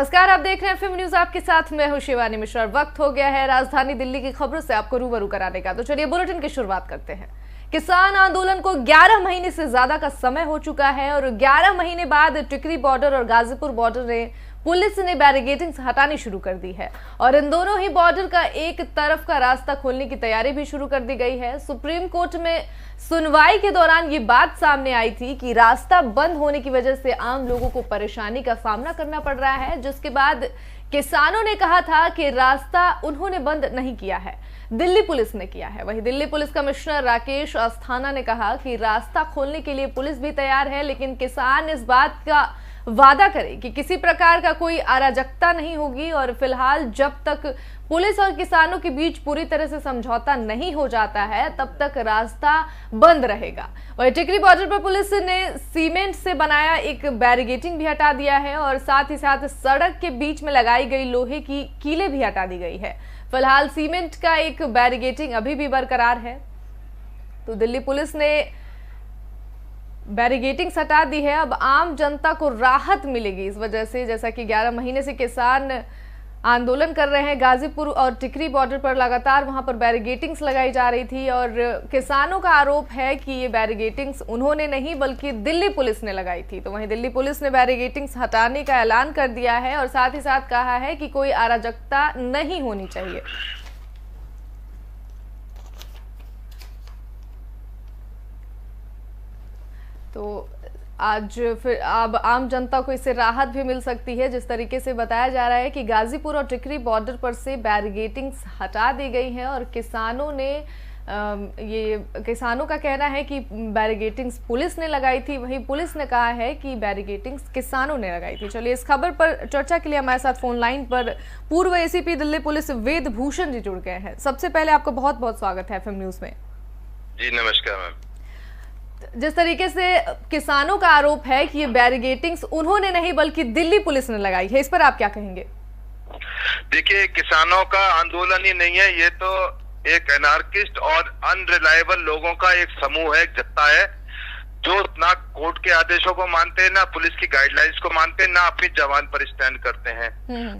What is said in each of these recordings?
नमस्कार, आप देख रहे हैं एफएम न्यूज। आपके साथ मैं हूं शिवानी मिश्रा। वक्त हो गया है राजधानी दिल्ली की खबरों से आपको रूबरू कराने का। तो चलिए बुलेटिन की शुरुआत करते हैं। किसान आंदोलन को 11 महीने से ज्यादा का समय हो चुका है और 11 महीने बाद टिकरी बॉर्डर और गाजीपुर बॉर्डर ने पुलिस ने बैरिकेडिंग हटानी शुरू कर दी है और इन दोनों ही बॉर्डर का एक तरफ का रास्ता खोलने की तैयारी भी शुरू कर दी गई है। सुप्रीम कोर्ट में सुनवाई के दौरान ये बात सामने आई थी कि रास्ता बंद होने की वजह से आम लोगों को परेशानी का सामना करना पड़ रहा है, जिसके बाद किसानों ने कहा था कि रास्ता उन्होंने बंद नहीं किया है, दिल्ली पुलिस ने किया है। वहीं दिल्ली पुलिस कमिश्नर राकेश अस्थाना ने कहा कि रास्ता खोलने के लिए पुलिस भी तैयार है, लेकिन किसान इस बात का वादा करे कि किसी प्रकार का कोई अराजकता नहीं होगी और फिलहाल जब तक पुलिस और किसानों के बीच पूरी तरह से समझौता नहीं हो जाता है तब तक रास्ता बंद रहेगा। वहीं टिकरी बॉर्डर पर पुलिस ने सीमेंट से बनाया एक बैरिकेडिंग भी हटा दिया है और साथ ही साथ सड़क के बीच में लगाई गई लोहे की कीलें भी हटा दी गई है। फिलहाल सीमेंट का एक बैरिकेडिंग अभी भी बरकरार है। तो दिल्ली पुलिस ने बैरिकेडिंग हटा दी है। अब आम जनता को राहत मिलेगी इस वजह से, जैसा कि 11 महीने से किसान आंदोलन कर रहे हैं गाजीपुर और टिकरी बॉर्डर पर, लगातार वहां पर बैरिकेडिंग्स लगाई जा रही थी और किसानों का आरोप है कि ये बैरिकेडिंग्स उन्होंने नहीं बल्कि दिल्ली पुलिस ने लगाई थी। तो वहीं दिल्ली पुलिस ने बैरिकेडिंग्स हटाने का ऐलान कर दिया है और साथ ही साथ कहा है कि कोई अराजकता नहीं होनी चाहिए। तो आज फिर अब आम जनता को इससे राहत भी मिल सकती है। जिस तरीके से बताया जा रहा है कि गाजीपुर और टिकरी बॉर्डर पर से बैरिकेडिंग्स हटा दी गई हैं और किसानों ने किसानों का कहना है कि बैरिकेडिंग्स पुलिस ने लगाई थी, वहीं पुलिस ने कहा है कि बैरिकेडिंग्स किसानों ने लगाई थी। चलिए इस खबर पर चर्चा के लिए हमारे साथ फोन लाइन पर पूर्व एसीपी दिल्ली पुलिस वेद भूषण जी जुड़ गए हैं। सबसे पहले आपको बहुत बहुत स्वागत है एफएम न्यूज में। जी नमस्कार मैम। जिस तरीके से किसानों का आरोप है कि ये बैरिकेडिंग्स उन्होंने नहीं बल्कि दिल्ली पुलिस ने लगाई है, इस पर आप क्या कहेंगे? देखिए, किसानों का आंदोलन ही नहीं है, ये तो एक एनार्किस्ट और अनरिलायबल लोगों का एक समूह है, एक जत्था है, जो ना कोर्ट के आदेशों को मानते हैं, ना पुलिस की गाइडलाइंस को मानते हैं, ना अपनी जवान पर स्टैंड करते हैं।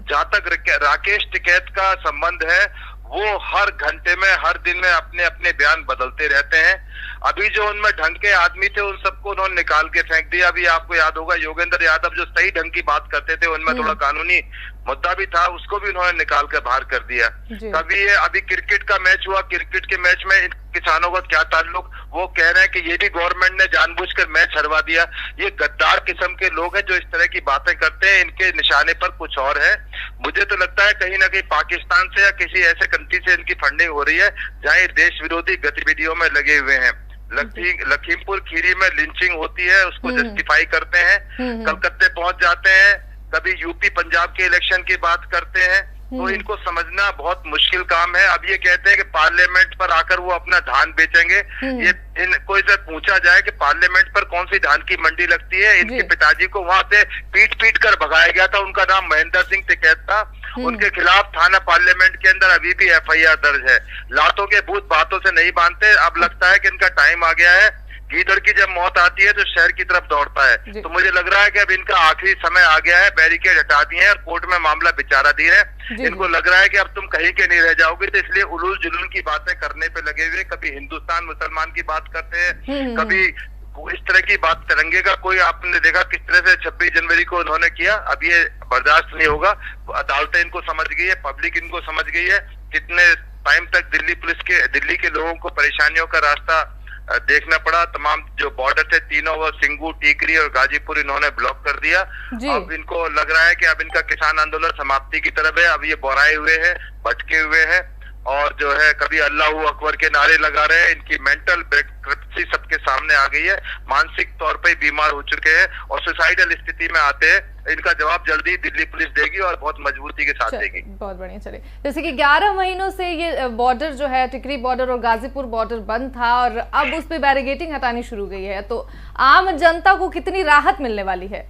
जहां तक राकेश टिकैत का संबंध है, वो हर घंटे में हर दिन में अपने अपने बयान बदलते रहते हैं। अभी जो उनमें ढंग के आदमी थे उन सबको उन्होंने निकाल के फेंक दिया। अभी आपको याद होगा योगेंद्र यादव जो सही ढंग की बात करते थे, उनमें थोड़ा कानूनी मुद्दा भी था, उसको भी उन्होंने निकाल कर बाहर कर दिया। तभी ये अभी क्रिकेट का मैच हुआ, क्रिकेट के मैच में किसानों का क्या ताल्लुक, वो कह रहे हैं कि ये भी गवर्नमेंट ने जानबूझकर मैच हरवा दिया। ये गद्दार किस्म के लोग हैं जो इस तरह की बातें करते हैं, इनके निशाने पर कुछ और है। मुझे तो लगता है कहीं ना कहीं पाकिस्तान से या किसी ऐसे कंट्री से इनकी फंडिंग हो रही है जहाँ ये देश विरोधी गतिविधियों में लगे हुए हैं। लखीमपुर खीरी में लिंचिंग होती है, उसको जस्टिफाई करते हैं, कलकत्ते पहुंच जाते हैं, कभी यूपी पंजाब के इलेक्शन की बात करते हैं। तो इनको समझना बहुत मुश्किल काम है। अब ये कहते हैं कि पार्लियामेंट पर आकर वो अपना धान बेचेंगे। ये इनको इसे पूछा जाए कि पार्लियामेंट पर कौन सी धान की मंडी लगती है। इनके पिताजी को वहां से पीट पीट कर भगाया गया था, उनका नाम महेंद्र सिंह टिकैत था। उनके खिलाफ थाना पार्लियामेंट के अंदर अभी भी एफआईआर दर्ज है। लातों के भूत बातों से नहीं बांधते। अब लगता है कि इनका टाइम आ गया है। गीदड़ की जब मौत आती है तो शहर की तरफ दौड़ता है। तो मुझे लग रहा है कि अब इनका आखिरी समय आ गया है। बैरिकेड हटा दिए हैं और कोर्ट में मामला विचाराधीन है। इनको लग रहा है कि अब तुम कहीं के नहीं रह जाओगे, तो इसलिए उलूल जुलूल की बातें करने पे लगे हुए। कभी हिंदुस्तान मुसलमान की बात करते हैं, कभी इस तरह की बात तिरंगे का। कोई आपने देखा किस तरह से 26 जनवरी को उन्होंने किया। अब ये बर्दाश्त नहीं होगा। अदालतें इनको समझ गई है, पब्लिक इनको समझ गई है। कितने टाइम तक दिल्ली के लोगों को परेशानियों का रास्ता देखना पड़ा। तमाम जो बॉर्डर थे तीनों, वो सिंगू, टीकरी और गाजीपुर, इन्होंने ब्लॉक कर दिया। अब इनको लग रहा है कि अब इनका किसान आंदोलन समाप्ति की तरफ है। अब ये बोराए हुए हैं, भटके हुए हैं और जो है कभी अल्लाह अकबर के नारे लगा रहे हैं। इनकी मेंटल बैंक्रप्सी सबके सामने आ गई है। मानसिक तौर पे बीमार हो चुके हैं और सुसाइडल स्थिति में आते हैं। इनका जवाब जल्दी दिल्ली पुलिस देगी और बहुत मजबूती के साथ देगी। बहुत बढ़िया। चले, जैसे कि 11 महीनों से ये बॉर्डर जो है टिकरी बॉर्डर और गाजीपुर बॉर्डर बंद था और अब उस पे बैरिकेडिंग हटानी शुरू गई है, तो आम जनता को कितनी राहत मिलने वाली है?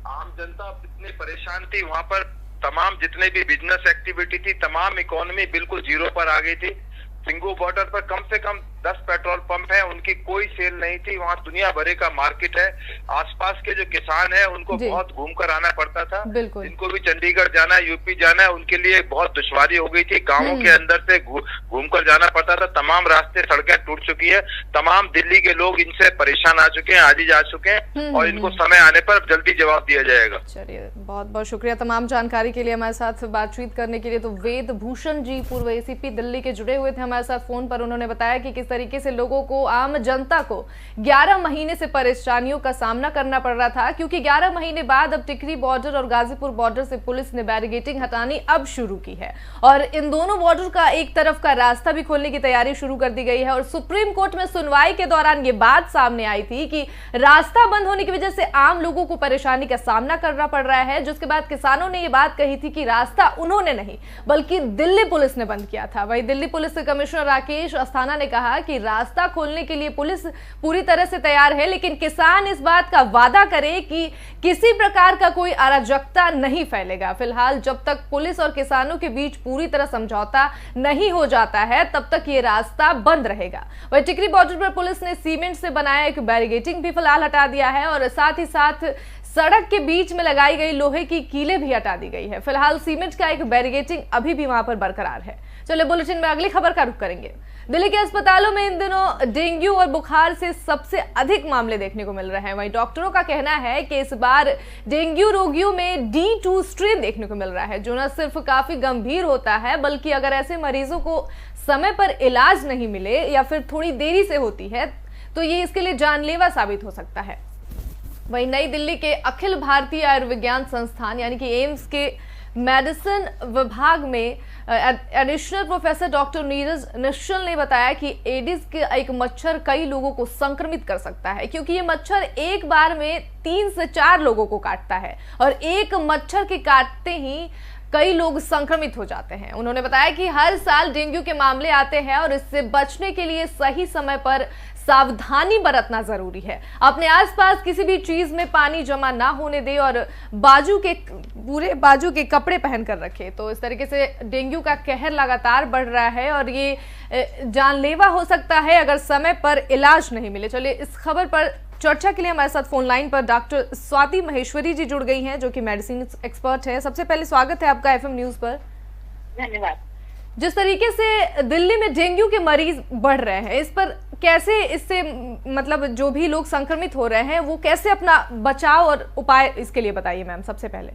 आम जनता इतनी परेशान थी, वहां पर तमाम जितने भी बिजनेस एक्टिविटी थी, तमाम इकोनॉमी बिल्कुल जीरो पर आ गई थी। सिंगू बॉर्डर पर कम से कम 10 पेट्रोल पंप है, उनकी कोई सेल नहीं थी। वहाँ दुनिया भरे का मार्केट है। आसपास के जो किसान है उनको बहुत घूमकर आना पड़ता था। जिनको भी चंडीगढ़ जाना है, यूपी जाना है, उनके लिए बहुत दुश्वारी हो गई थी। गाँवों के अंदर से घूमकर जाना पड़ता था। तमाम रास्ते, सड़कें टूट चुकी है। तमाम दिल्ली के लोग इनसे परेशान आ चुके हैं, आजिज आ चुके हैं, और इनको समय आने पर जल्दी जवाब दिया जाएगा। चलिए, बहुत बहुत शुक्रिया तमाम जानकारी के लिए, हमारे साथ बातचीत करने के लिए। तो वेद भूषण जी, पूर्व एसीपी दिल्ली के, जुड़े हुए थे हमारे साथ फोन पर। उन्होंने बताया कि किस तरीके से लोगों को, आम जनता को 11 महीने से परेशानियों का सामना करना पड़ रहा था, क्योंकि 11 महीने बाद अब टिकरी बॉर्डर और गाजीपुर बॉर्डर से पुलिस ने बैरिकेडिंग हटानी अब शुरू की है, और इन दोनों बॉर्डर का एक तरफ का रास्ता भी खोलने की तैयारी शुरू कर दी गई है। और सुप्रीम कोर्ट में सुनवाई के दौरान ये बात सामने आई थी कि रास्ता बंद होने की वजह से आम लोगों को परेशानी का सामना करना पड़ रहा है, जिसके बाद किसानों ने ये बात कही थी कि रास्ता उन्होंने नहीं बल्कि दिल्ली पुलिस ने बंद किया था। वहीं दिल्ली पुलिस के कमिश्नर राकेश अस्थाना ने कहा कि रास्ता खोलने के लिए पुलिस पूरी तरह से तैयार है, लेकिन किसान इस बात का वादा करे कि किसी प्रकार का कोई अराजकता नहीं फैलेगा। फिलहाल जब तक पुलिस और किसानों के बीच पूरी तरह समझौता नहीं हो जाता है, तब तक ये रास्ता बंद रहेगा। वहीं टिकरी बॉर्डर पर पुलिस ने सीमेंट से बनाया एक बैरिकेडिंग भी फिलहाल हटा दिया है, और साथ ही साथ सड़क के बीच में लगाई गई लोहे की कीलें भी हटा दी गई है। फिलहाल सीमेंट का एक बैरिकेडिंग अभी भी वहां पर बरकरार है। चलिए, बुलेटिन में अगली खबर का रुख करेंगे। दिल्ली के अस्पतालों में इन दिनों डेंगू और बुखार से सबसे अधिक मामले देखने को मिल रहे हैं। वहीं डॉक्टरों का कहना है कि इस बार डेंगू रोगियों में D2 स्ट्रेन देखने को मिल रहा है, जो न सिर्फ काफी गंभीर होता है, बल्कि अगर ऐसे मरीजों को समय पर इलाज नहीं मिले या फिर थोड़ी देरी से होती है, तो ये इसके लिए जानलेवा साबित हो सकता है। वहीं नई दिल्ली के अखिल भारतीय आयुर्विज्ञान संस्थान यानी कि एम्स के मेडिसिन विभाग में एडिशनल प्रोफेसर डॉक्टर नीरज निश्चल ने बताया कि एडिस के एक मच्छर कई लोगों को संक्रमित कर सकता है, क्योंकि ये मच्छर एक बार में 3 से 4 लोगों को काटता है, और एक मच्छर के काटते ही कई लोग संक्रमित हो जाते हैं। उन्होंने बताया कि हर साल डेंगू के मामले आते हैं, और इससे बचने के लिए सही समय पर सावधानी बरतना जरूरी है। अपने आसपास किसी भी चीज में पानी जमा ना होने दे, और पूरे बाजू के कपड़े पहनकर रखे। तो इस तरीके से डेंगू का कहर लगातार बढ़ रहा है, और ये जानलेवा हो सकता है अगर समय पर इलाज नहीं मिले। चलिए, इस खबर पर चर्चा के लिए हमारे साथ फोन लाइन पर डॉक्टर स्वाति महेश्वरी जी जुड़ गई हैं, जो कि मेडिसिन एक्सपर्ट है। सबसे पहले स्वागत है आपका FM न्यूज पर। धन्यवाद। जिस तरीके से दिल्ली में डेंगू के मरीज बढ़ रहे हैं, इस पर कैसे, इससे मतलब जो भी लोग संक्रमित हो रहे हैं वो कैसे अपना बचाव और उपाय इसके लिए बताइए मैम सबसे पहले।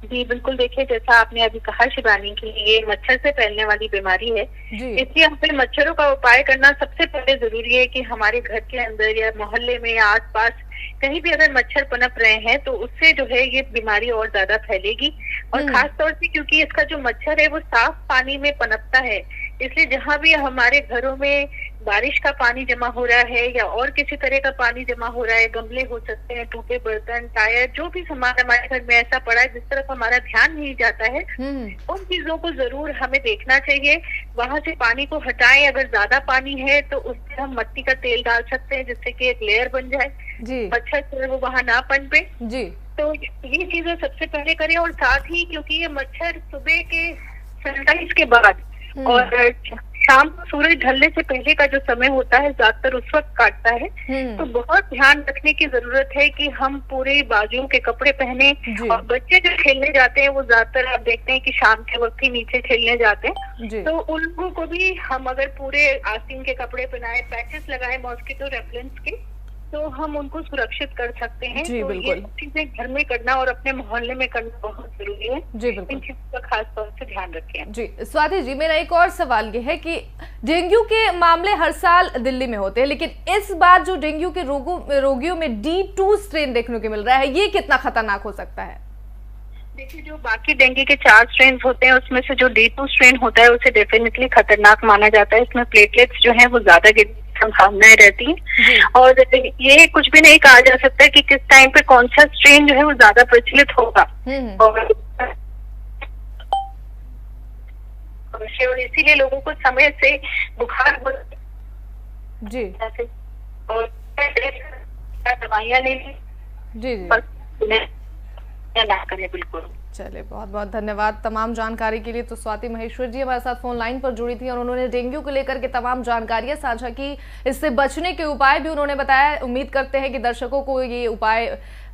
जी बिल्कुल, देखिए जैसा आपने अभी कहा शिवानी कि ये मच्छर से फैलने वाली बीमारी है, इसलिए हम पे मच्छरों का उपाय करना सबसे पहले जरूरी है कि हमारे घर के अंदर या मोहल्ले में या आसपास कहीं भी अगर मच्छर पनप रहे हैं तो उससे जो है ये बीमारी और ज्यादा फैलेगी। और खास तौर से क्योंकि इसका जो मच्छर है वो साफ पानी में पनपता है, इसलिए जहाँ भी हमारे घरों में बारिश का पानी जमा हो रहा है या और किसी तरह का पानी जमा हो रहा है, गमले हो सकते हैं, टूटे बर्तन, टायर, जो भी सामान हमारे घर में ऐसा पड़ा है जिस तरफ हमारा ध्यान नहीं जाता है, उन चीजों को जरूर हमें देखना चाहिए। वहां से पानी को हटाएं। अगर ज्यादा पानी है तो उसमें हम मट्टी का तेल डाल सकते हैं, जिससे कि एक लेयर बन जाए, मच्छर जो है वो वहां ना पनपे। जी, तो ये चीजें सबसे पहले करें। और साथ ही क्योंकि ये मच्छर सुबह के सनराइज के बाद और शाम को सूरज ढलने से पहले का जो समय होता है ज्यादातर उस वक्त काटता है, तो बहुत ध्यान रखने की जरूरत है कि हम पूरे बाजुओं के कपड़े पहने। और बच्चे जो खेलने जाते हैं वो ज्यादातर आप देखते हैं कि शाम के वक्त ही नीचे खेलने जाते हैं, तो उन लोगों को भी हम अगर पूरे आस्तीन के कपड़े पहनाए, पैचेस लगाए मॉस्किटो रेपेलेंट के, तो हम उनको सुरक्षित कर सकते हैं। जी, तो बिल्कुल। ये चीजें घर में करना और अपने मोहल्ले में करना बहुत जरूरी है। जी बिल्कुल, इन चीजों का खास तौर से ध्यान रखें। जी स्वाति जी, मेरा एक और सवाल ये है कि डेंगू के मामले हर साल दिल्ली में होते हैं, लेकिन इस बार जो डेंगू के रोगियों में D2 स्ट्रेन देखने को मिल रहा है, ये कितना खतरनाक हो सकता है? देखिए, जो बाकी डेंगू के 4 स्ट्रेन होते हैं उसमें से जो D2 स्ट्रेन होता है उसे डेफिनेटली खतरनाक माना जाता है। इसमें प्लेटलेट्स जो है वो ज्यादा गिरने की संभावनाएं रहती हैं, और ये कुछ भी नहीं कहा जा सकता कि किस टाइम पे कौन सा स्ट्रेन जो है वो ज्यादा प्रचलित होगा। और इसीलिए लोगों को समय से बुखार हो जी और दवाइयाँ लेनी जी ना करें बिल्कुल। चलिए, बहुत बहुत धन्यवाद तमाम जानकारी के लिए। तो स्वाति महेश्वर जी हमारे साथ फोन लाइन पर जुड़ी थी और उन्होंने डेंगू को लेकर के तमाम जानकारियां साझा की, इससे बचने के उपाय भी उन्होंने बताया। उम्मीद करते हैं कि दर्शकों को ये उपाय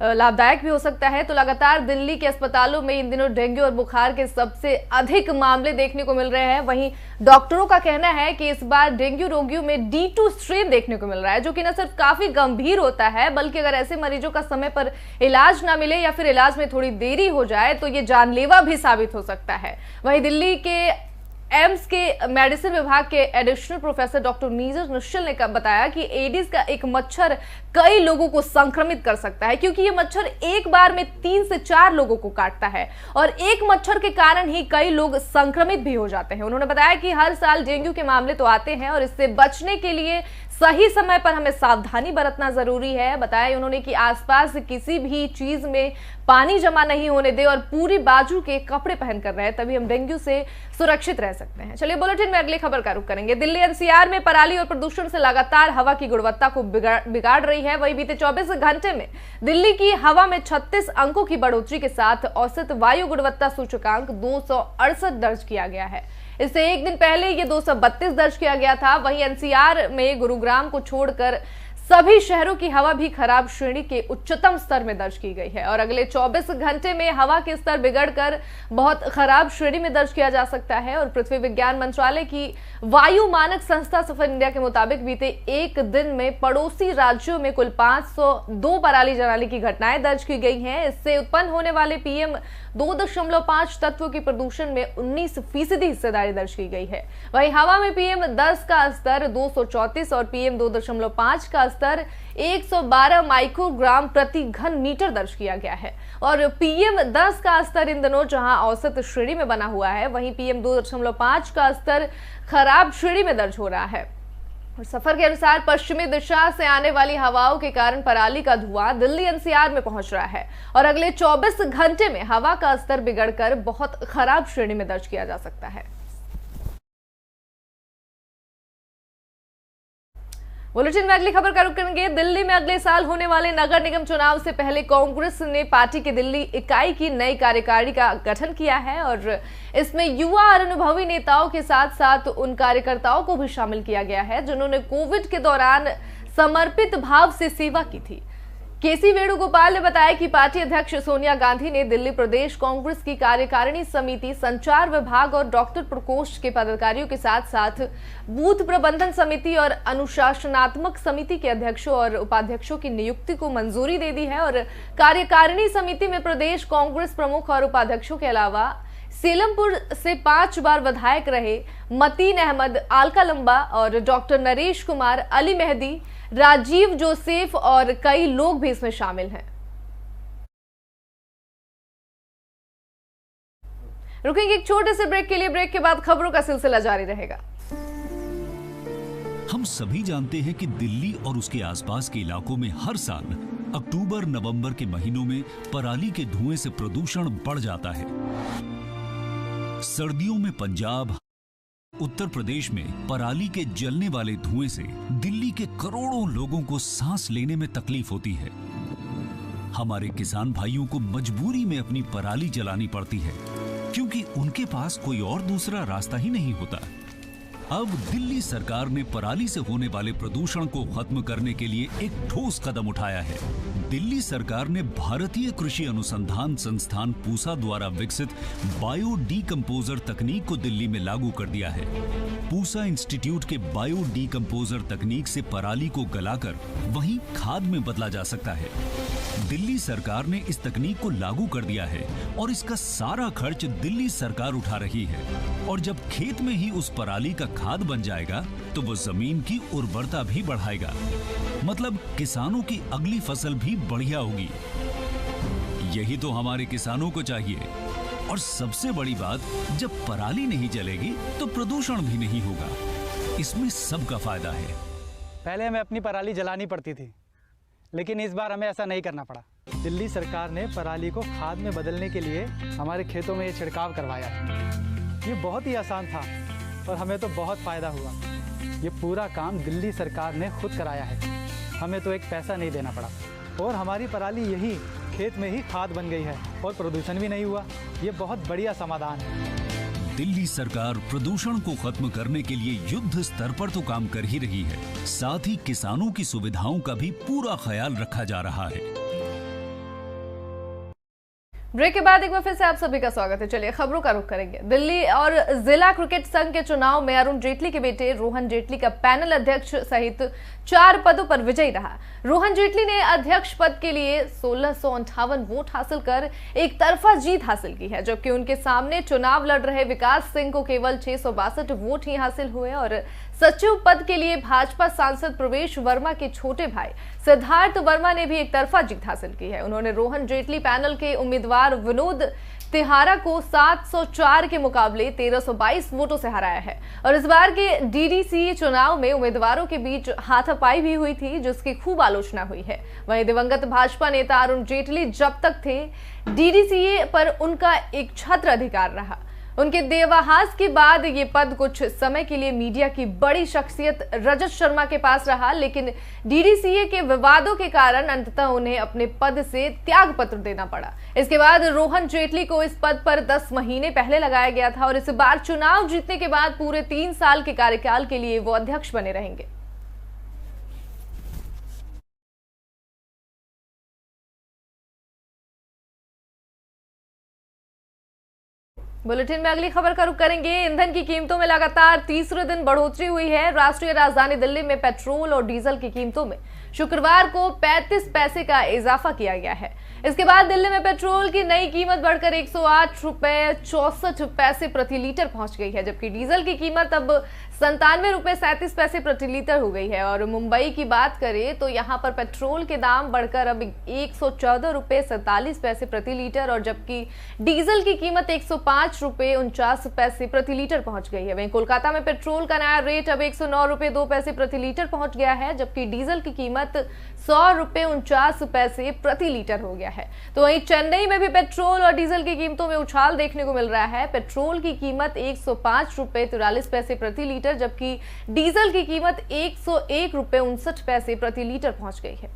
लाभदायक भी हो सकता है। तो लगातार दिल्ली के अस्पतालों में इन दिनों डेंगू और बुखार के सबसे अधिक मामले देखने को मिल रहे हैं। वहीं डॉक्टरों का कहना है कि इस बार डेंगू रोगियों में D2 स्ट्रेन देखने को मिल रहा है, जो कि न सिर्फ काफी गंभीर होता है, बल्कि अगर ऐसे मरीजों का समय पर इलाज ना मिले या फिर इलाज में थोड़ी देरी हो जाए तो ये जानलेवा भी साबित हो सकता है। वहीं दिल्ली के एम्स के मेडिसिन विभाग के एडिशनल प्रोफेसर डॉक्टर नीरज निश्चल ने बताया कि एडिस का एक मच्छर कई लोगों को संक्रमित कर सकता है, क्योंकि ये मच्छर एक बार में 3 से 4 लोगों को काटता है और एक मच्छर के कारण ही कई लोग संक्रमित भी हो जाते हैं। उन्होंने बताया कि हर साल डेंगू के मामले तो आते हैं और इससे बचने के लिए सही समय पर हमें सावधानी बरतना जरूरी है। बताया उन्होंने कि आसपास किसी भी चीज में पानी जमा नहीं होने दे और पूरी बाजू के कपड़े पहनकर रहे, तभी हम डेंगू से सुरक्षित रह सकते हैं। चलिए, बुलेटिन में अगली खबर का रुख करेंगे। दिल्ली NCR में पराली और प्रदूषण से लगातार हवा की गुणवत्ता को बिगाड़ रही है। वहीं बीते 24 घंटे में दिल्ली की हवा में 36 अंकों की बढ़ोतरी के साथ औसत वायु गुणवत्ता सूचकांक 268 दर्ज किया गया है। इससे एक दिन पहले ये 232 दर्ज किया गया था। वहीं NCR में गुरुग्राम को छोड़कर सभी शहरों की हवा भी खराब श्रेणी के उच्चतम स्तर में दर्ज की गई है और अगले 24 घंटे में हवा के स्तर बिगड़कर बहुत खराब श्रेणी में दर्ज किया जा सकता है। और पृथ्वी विज्ञान मंत्रालय की वायु मानक संस्था सफर इंडिया के मुताबिक बीते एक दिन में पड़ोसी राज्यों में कुल 502 पराली जलाने की घटनाएं दर्ज की गई हैं। इससे उत्पन्न होने वाले PM 2.5 तत्वों की प्रदूषण में 19% हिस्सेदारी दर्ज की गई है। वहीं हवा में PM 10 का स्तर 234 और PM 2.5 का स्तर 112 माइक्रोग्राम प्रति घन मीटर दर्ज किया गया है। और PM 10 का स्तर इन दिनों जहां औसत श्रेणी में बना हुआ है, वहीं PM 2.5 का स्तर खराब श्रेणी में दर्ज हो रहा है। और सफर के अनुसार पश्चिमी दिशा से आने वाली हवाओं के कारण पराली का धुआं दिल्ली NCR में पहुंच रहा है और अगले 24 घंटे में हवा का स्तर बिगड़कर बहुत खराब श्रेणी में दर्ज किया जा सकता है। बुलेटिन में अगली खबर का रुख करेंगे। दिल्ली में अगले साल होने वाले नगर निगम चुनाव से पहले कांग्रेस ने पार्टी की दिल्ली इकाई की नई कार्यकारिणी का गठन किया है और इसमें युवा और अनुभवी नेताओं के साथ साथ उन कार्यकर्ताओं को भी शामिल किया गया है जिन्होंने कोविड के दौरान समर्पित भाव से सेवा की थी। केसी वेणुगोपाल ने बताया कि पार्टी अध्यक्ष सोनिया गांधी ने दिल्ली प्रदेश कांग्रेस की कार्यकारिणी समिति, संचार विभाग और डॉक्टर प्रकोष्ठ के पदाधिकारियों के साथ साथ बूथ प्रबंधन समिति और अनुशासनात्मक समिति के अध्यक्षों और उपाध्यक्षों की नियुक्ति को मंजूरी दे दी है। और कार्यकारिणी समिति में प्रदेश कांग्रेस प्रमुख और उपाध्यक्षों के अलावा सेलमपुर से 5 बार विधायक रहे मतीन अहमद, आलका लंबा और डॉक्टर नरेश कुमार, अली मेहदी, राजीव जोसेफ और कई लोग भी इसमें शामिल हैं। रुकेंगे एक छोटे से ब्रेक के लिए। ब्रेक के बाद खबरों का सिलसिला जारी रहेगा। हम सभी जानते हैं कि दिल्ली और उसके आसपास के इलाकों में हर साल अक्टूबर नवंबर के महीनों में पराली के धुएं से प्रदूषण बढ़ जाता है। सर्दियों में पंजाब, उत्तर प्रदेश में पराली के जलने वाले धुएं से दिल्ली के करोड़ों लोगों को सांस लेने में तकलीफ होती है। हमारे किसान भाइयों को मजबूरी में अपनी पराली जलानी पड़ती है क्योंकि उनके पास कोई और दूसरा रास्ता ही नहीं होता। अब दिल्ली सरकार ने पराली से होने वाले प्रदूषण को खत्म करने के लिए एक ठोस कदम उठाया है। दिल्ली सरकार ने भारतीय कृषि अनुसंधान संस्थान पूसा द्वारा विकसित बायो डीकंपोजर तकनीक को दिल्ली में लागू कर दिया है। पूसा इंस्टीट्यूट के बायो डीकंपोजर तकनीक से पराली को गलाकर वहीं खाद में बदला जा सकता है। दिल्ली सरकार ने इस तकनीक को लागू कर दिया है और इसका सारा खर्च दिल्ली सरकार उठा रही है। और जब खेत में ही उस पराली का खाद बन जाएगा तो वो जमीन की उर्वरता भी बढ़ाएगा, मतलब किसानों की अगली फसल भी बढ़िया होगी। यही तो हमारे किसानों को चाहिए। और सबसे बड़ी बात, जब पराली नहीं जलेगी तो प्रदूषण भी नहीं होगा। इसमें सबका फायदा है। पहले हमें अपनी पराली जलानी पड़ती थी, लेकिन इस बार हमें ऐसा नहीं करना पड़ा। दिल्ली सरकार ने पराली को खाद में बदलने के लिए हमारे खेतों में ये छिड़काव करवाया। ये बहुत ही आसान था और हमें तो बहुत फ़ायदा हुआ। ये पूरा काम दिल्ली सरकार ने खुद कराया है। हमें तो एक पैसा नहीं देना पड़ा और हमारी पराली यही खेत में ही खाद बन गई है और प्रदूषण भी नहीं हुआ। ये बहुत बढ़िया समाधान है। दिल्ली सरकार प्रदूषण को खत्म करने के लिए युद्ध स्तर पर तो काम कर ही रही है, साथ ही किसानों की सुविधाओं का भी पूरा ख्याल रखा जा रहा है। ब्रेक के बाद एक बार फिर से आप सभी का स्वागत है। चलिए खबरों का रुख करेंगे। दिल्ली और जिला क्रिकेट संघ के चुनाव में अरुण जेटली के बेटे रोहन जेटली का पैनल अध्यक्ष सहित 4 पदों पर विजयी रहा। रोहन जेटली ने अध्यक्ष पद के लिए 1658 वोट हासिल कर एक तरफा जीत हासिल की है, जबकि उनके सामने चुनाव लड़ रहे विकास सिंह को केवल 662 वोट ही हासिल हुए और सचिव पद के लिए भाजपा सांसद प्रवेश वर्मा के छोटे भाई सिद्धार्थ वर्मा ने भी एक तरफा जीत हासिल की है। उन्होंने रोहन जेटली पैनल के उम्मीदवार विनोद तिहारा को 704 के मुकाबले 1322 वोटों से हराया है। और इस बार के डीडीसीए चुनाव में उम्मीदवारों के बीच हाथापाई भी हुई थी, जिसकी खूब आलोचना हुई है। वहीं दिवंगत भाजपा नेता अरुण जेटली जब तक थे, डीडीसीए पर उनका एक छत्र अधिकार रहा। उनके देवाहास के बाद ये पद कुछ समय के लिए मीडिया की बड़ी शख्सियत रजत शर्मा के पास रहा, लेकिन डीडीसीए के विवादों के कारण अंततः उन्हें अपने पद से त्याग पत्र देना पड़ा। इसके बाद रोहन जेटली को इस पद पर 10 महीने पहले लगाया गया था और इस बार चुनाव जीतने के बाद पूरे 3 साल के कार्यकाल के लिए वो अध्यक्ष बने रहेंगे। बुलेटिन में अगली खबर का रुख करेंगे। ईंधन की कीमतों में लगातार तीसरे दिन बढ़ोतरी हुई है। राष्ट्रीय राजधानी दिल्ली में पेट्रोल और डीजल की कीमतों में शुक्रवार को 35 पैसे का इजाफा किया गया है। इसके बाद दिल्ली में पेट्रोल की नई कीमत बढ़कर 108 रुपए 64 पैसे प्रति लीटर पहुंच गई है, जबकि डीजल की कीमत अब 97 रुपए 37 पैसे प्रति लीटर हो गई है। और मुंबई की बात करें तो यहां पर पेट्रोल के दाम बढ़कर अब 114 रुपए 47 पैसे प्रति लीटर और जबकि डीजल की कीमत 105 रुपए 49 पैसे प्रति लीटर पहुंच गई है। वहीं कोलकाता में पेट्रोल का नया रेट अब 109 रुपए 2 पैसे प्रति लीटर पहुंच गया है, जबकि डीजल की कीमत 100 रुपए 49 पैसे प्रति लीटर हो गया है। तो वहीं चेन्नई में भी पेट्रोल और डीजल की कीमतों में उछाल देखने को मिल रहा है। पेट्रोल की कीमत 105 रुपए 43 पैसे प्रति लीटर, जबकि डीजल की कीमत 101 रुपए 59 पैसे प्रति लीटर पहुंच गई है।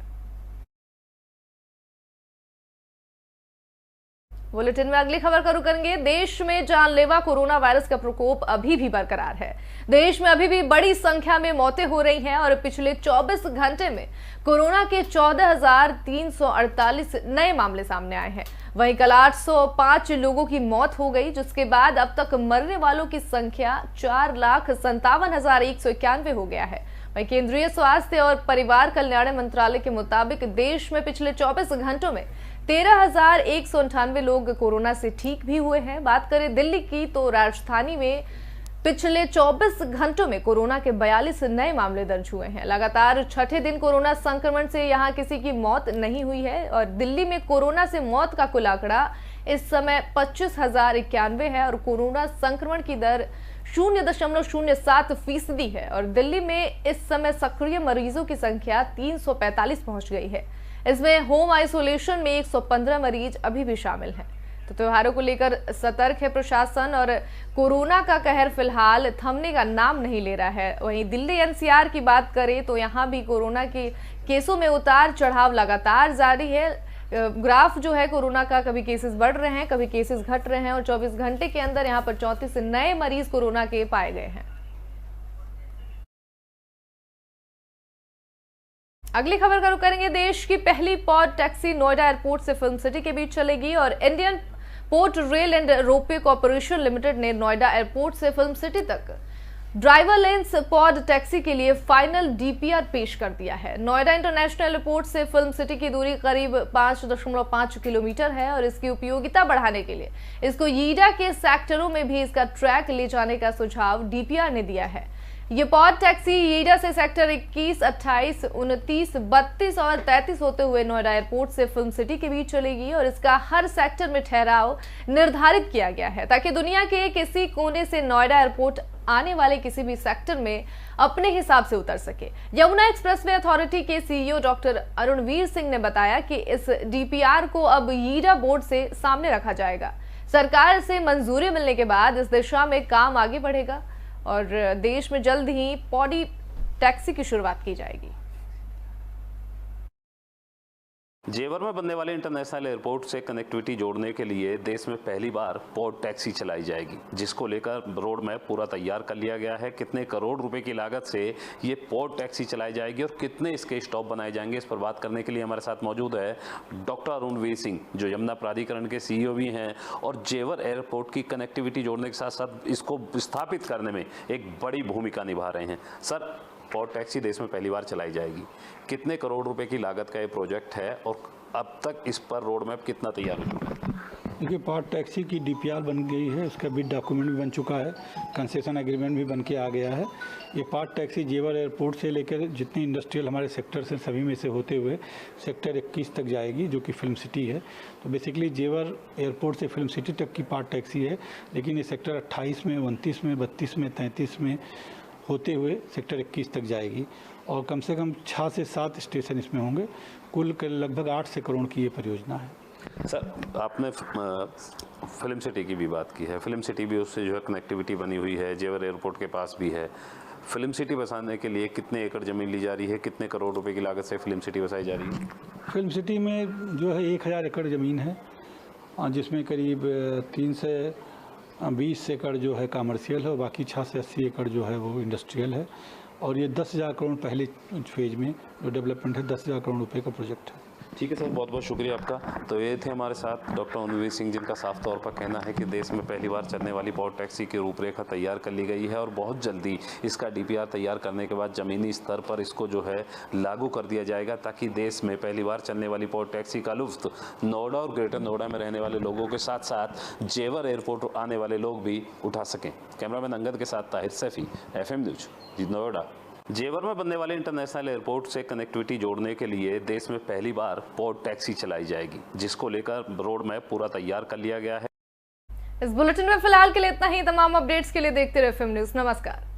बुलेटिन में अगली खबर का रुख करेंगे। देश में जानलेवा कोरोना वायरस का प्रकोप अभी भी बरकरार है। देश में अभी भी बड़ी संख्या में मौतें हो रही हैं और पिछले 24 घंटे में कोरोना के 14,348 नए मामले सामने आए हैं। वहीं कल 805 लोगों की मौत हो गई, जिसके बाद अब तक मरने वालों की संख्या 4,57,191 हो गया है। वहीं केंद्रीय स्वास्थ्य और परिवार कल्याण मंत्रालय के मुताबिक देश में पिछले 24 घंटों में 13,198 लोग कोरोना से ठीक भी हुए हैं। बात करें दिल्ली की तो राजधानी में पिछले 24 घंटों में कोरोना के 42 नए मामले दर्ज हुए हैं। लगातार छठे दिन कोरोना संक्रमण से यहां किसी की मौत नहीं हुई है और दिल्ली में कोरोना से मौत का कुल आंकड़ा इस समय 25,091 है और कोरोना संक्रमण की दर 0.07% है और दिल्ली में इस समय सक्रिय मरीजों की संख्या 345 पहुंच गई है। इसमें होम आइसोलेशन में 115 मरीज अभी भी शामिल हैं। तो त्योहारों को लेकर सतर्क है प्रशासन और कोरोना का कहर फिलहाल थमने का नाम नहीं ले रहा है। वहीं दिल्ली एनसीआर की बात करें तो यहाँ भी कोरोना के केसों में उतार चढ़ाव लगातार जारी है। ग्राफ जो है कोरोना का, कभी केसेस बढ़ रहे हैं, कभी केसेस घट रहे हैं और 24 घंटे के अंदर यहाँ पर 34 नए मरीज कोरोना के पाए गए हैं। अगली खबर का रुख करेंगे। देश की पहली पॉड टैक्सी नोएडा एयरपोर्ट से फिल्म सिटी के बीच चलेगी और Indian port rail and ropeway corporation limited ने नोएडा एयरपोर्ट से फिल्म सिटी तक ड्राइवरलेस पॉड टैक्सी के लिए फाइनल डीपीआर पेश कर दिया है। नोएडा इंटरनेशनल एयरपोर्ट से फिल्म सिटी की दूरी करीब 5.5 किलोमीटर है और इसकी उपयोगिता बढ़ाने के लिए इसको यीडा के सेक्टरों में भी इसका ट्रैक ले जाने का सुझाव डीपीआर ने दिया है। ये पॉड टैक्सी यीडा से सेक्टर 21, 28, 29, 32 और 33 होते हुए नोएडा एयरपोर्ट से फिल्म सिटी के बीच चलेगी और इसका हर सेक्टर में ठहराव निर्धारित किया गया है ताकि दुनिया के किसी कोने से नोएडा एयरपोर्ट आने वाले किसी भी सेक्टर में अपने हिसाब से उतर सके। यमुना एक्सप्रेसवे अथॉरिटी के सीईओ डॉक्टर अरुणवीर सिंह ने बताया कि इस डीपीआर को अब यीडा बोर्ड से सामने रखा जाएगा। सरकार से मंजूरी मिलने के बाद इस दिशा में काम आगे बढ़ेगा और देश में जल्द ही पॉडी टैक्सी की शुरुआत की जाएगी। जेवर में बनने वाले इंटरनेशनल एयरपोर्ट से कनेक्टिविटी जोड़ने के लिए देश में पहली बार पोर्ट टैक्सी चलाई जाएगी, जिसको लेकर रोड मैप पूरा तैयार कर लिया गया है। कितने करोड़ रुपए की लागत से ये पोर्ट टैक्सी चलाई जाएगी और कितने इसके स्टॉप बनाए जाएंगे, इस पर बात करने के लिए हमारे साथ मौजूद है डॉक्टर अरुणवीर सिंह, जो यमुना प्राधिकरण के CEO भी हैं और जेवर एयरपोर्ट की कनेक्टिविटी जोड़ने के साथ साथ इसको स्थापित करने में एक बड़ी भूमिका निभा रहे हैं। सर, पोर्ट टैक्सी देश में पहली बार चलाई जाएगी, कितने करोड़ रुपए की लागत का ये प्रोजेक्ट है और अब तक इस पर रोड मैप कितना तैयार हो चुका है? देखिए, पोर्ट टैक्सी की DPR बन गई है, उसका बिड डॉक्यूमेंट भी बन चुका है, कंसेशन एग्रीमेंट भी बन के आ गया है। ये पोर्ट टैक्सी जेवर एयरपोर्ट से लेकर जितने इंडस्ट्रियल हमारे सेक्टर्स हैं सभी में से होते हुए सेक्टर 21 तक जाएगी, जो कि फिल्म सिटी है। तो बेसिकली जेवर एयरपोर्ट से फिल्म सिटी तक की पोर्ट टैक्सी है, लेकिन ये सेक्टर 28 में, 29 में, 32 में, 33 में होते हुए सेक्टर 21 तक जाएगी और कम से कम 6 से 7 स्टेशन इसमें होंगे। कुल लगभग 8 से करोड़ की ये परियोजना है। सर, आपने फिल्म सिटी की भी बात की है। फिल्म सिटी भी उससे जो है कनेक्टिविटी बनी हुई है, जेवर एयरपोर्ट के पास भी है। फिल्म सिटी बसाने के लिए कितने एकड़ ज़मीन ली जा रही है, कितने करोड़ रुपए की लागत से फिल्म सिटी बसाई जा रही है? फिल्म सिटी में जो है 1000 एकड़ ज़मीन है, जिसमें करीब 3 से 20 एकड़ जो है कमर्शियल है और बाकी 6 से 80 एकड़ जो है वो इंडस्ट्रियल है। और ये 10,000 करोड़ पहले फेज में जो डेवलपमेंट है 10,000 करोड़ रुपए का प्रोजेक्ट है। ठीक है सर, बहुत बहुत शुक्रिया आपका। तो ये थे हमारे साथ डॉक्टर अरुणवीर सिंह, जिनका साफ तौर पर कहना है कि देश में पहली बार चलने वाली पोर्ट टैक्सी की रूपरेखा तैयार कर ली गई है और बहुत जल्दी इसका DPR तैयार करने के बाद ज़मीनी स्तर पर इसको जो है लागू कर दिया जाएगा, ताकि देश में पहली बार चलने वाली पोर्ट टैक्सी का लुत्फ नोएडा और ग्रेटर नोएडा में रहने वाले लोगों के साथ साथ जेवर एयरपोर्ट आने वाले लोग भी उठा सकें। कैमरामैन अंगद के साथ ताहिर सैफी, FM न्यूज, नोएडा। जेवर में बनने वाले इंटरनेशनल एयरपोर्ट से कनेक्टिविटी जोड़ने के लिए देश में पहली बार पोर्ट टैक्सी चलाई जाएगी, जिसको लेकर रोड मैप पूरा तैयार कर लिया गया है। इस बुलेटिन में फिलहाल के लिए इतना ही। तमाम अपडेट्स के लिए देखते रहिए FM न्यूज। नमस्कार।